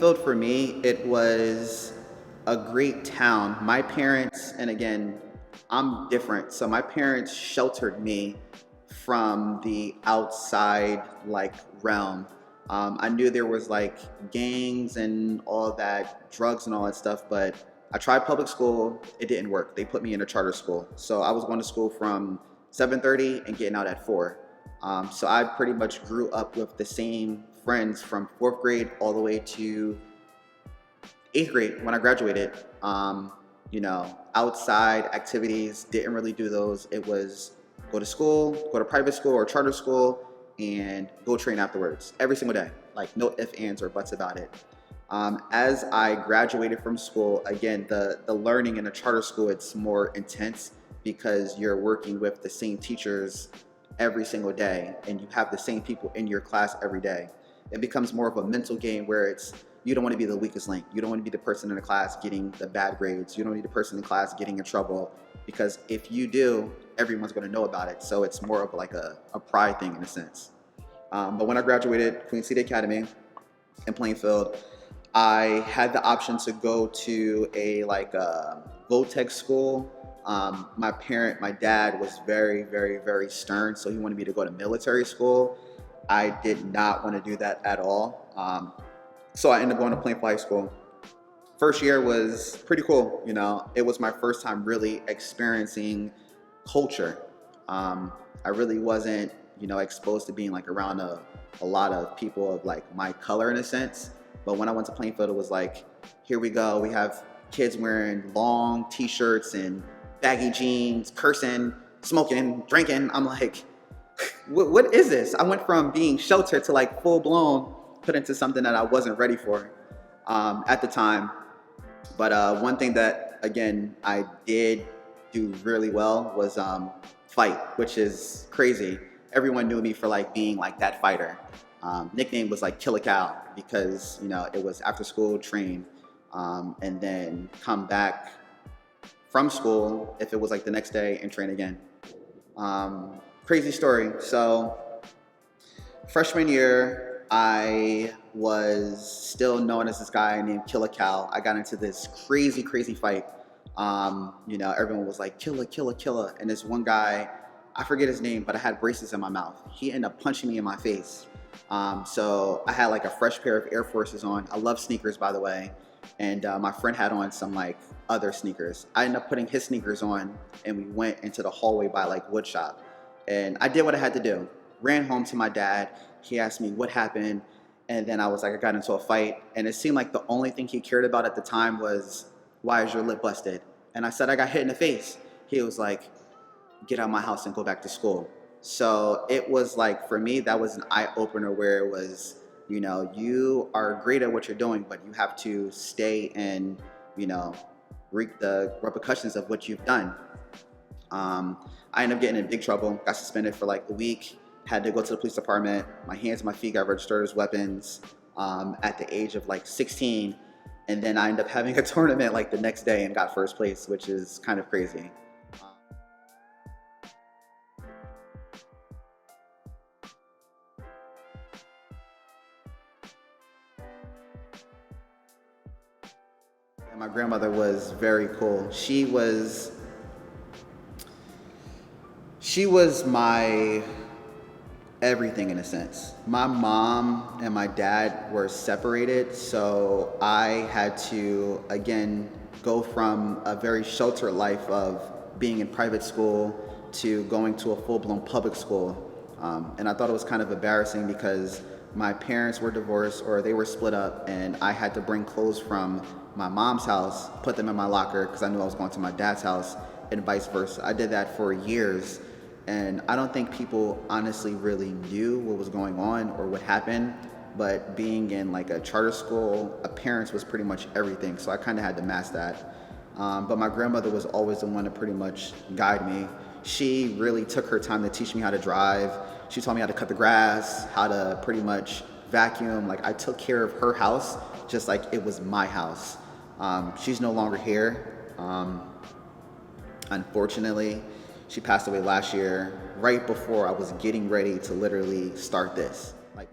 Plainfield for me, it was a great town. My parents, and again, I'm different. So my parents sheltered me from the outside like realm. I knew there was like gangs and all that, drugs and all that stuff, but I tried public school. It didn't work. They put me in a charter school. So I was going to school from 7:30 and getting out at 4. So I pretty much grew up with the same friends from 4th grade all the way to 8th grade when I graduated. Outside activities, didn't really do those. It was go to school, go to private school or charter school, and go train afterwards every single day. Like no ifs, ands, or buts about it. As I graduated from school, again, the learning in a charter school, it's more intense because you're working with the same teachers every single day and you have the same people in your class every day. It becomes more of a mental game where you don't want to be the weakest link. You don't want to be the person in the class getting the bad grades. You don't want to be the person in class getting in trouble, because if you do, everyone's going to know about it. So it's more of like a pride thing in a sense. But when I graduated Queen City Academy in Plainfield, I had the option to go to a VOTEC school. My dad was very, very, very stern, so he wanted me to go to military school. I did not want to do that at all. So I ended up going to Plainfield High School. First year was pretty cool. It was my first time really experiencing culture. I really wasn't, exposed to being like around a lot of people of like my color in a sense. But when I went to Plainfield, it was like, here we go. We have kids wearing long t-shirts and baggy jeans, cursing, smoking, drinking. I'm like, what is this? I went from being sheltered to like full blown put into something that I wasn't ready for at the time. But one thing that, again, I did do really well was fight, which is crazy. Everyone knew me for like being like that fighter. Nickname was like Killer Cal because, it was after school train and then come back from school if it was like the next day and train again. Crazy story. So freshman year, I was still known as this guy named Killer Cal. I got into this crazy, crazy fight. Everyone was like, Killer, Killer, Killer. And this one guy, I forget his name, but I had braces in my mouth. He ended up punching me in my face. So I had like a fresh pair of Air Forces on. I love sneakers, by the way. And my friend had on some like other sneakers. I ended up putting his sneakers on and we went into the hallway by like wood shop. And I did what I had to do. Ran home to my dad. He asked me what happened. And then I was like, I got into a fight. And it seemed like the only thing he cared about at the time was, why is your lip busted? And I said, I got hit in the face. He was like, get out of my house and go back to school. So it was like, for me, that was an eye opener where it was, you are great at what you're doing, but you have to stay and, reap the repercussions of what you've done. I ended up getting in big trouble, got suspended for like a week, had to go to the police department. My hands and my feet got registered as weapons at the age of like 16. And then I ended up having a tournament like the next day and got first place, which is kind of crazy. And my grandmother was very cool. She was my everything in a sense. My mom and my dad were separated, so I had to, again, go from a very sheltered life of being in private school to going to a full-blown public school. And I thought it was kind of embarrassing because my parents were divorced or they were split up, and I had to bring clothes from my mom's house, put them in my locker because I knew I was going to my dad's house, and vice versa. I did that for years. And I don't think people honestly really knew what was going on or what happened, but being in like a charter school, appearance was pretty much everything. So I kind of had to mask that. But my grandmother was always the one to pretty much guide me. She really took her time to teach me how to drive. She taught me how to cut the grass, how to pretty much vacuum. Like I took care of her house just like it was my house. She's no longer here, unfortunately. She passed away last year, right before I was getting ready to literally start this. Like.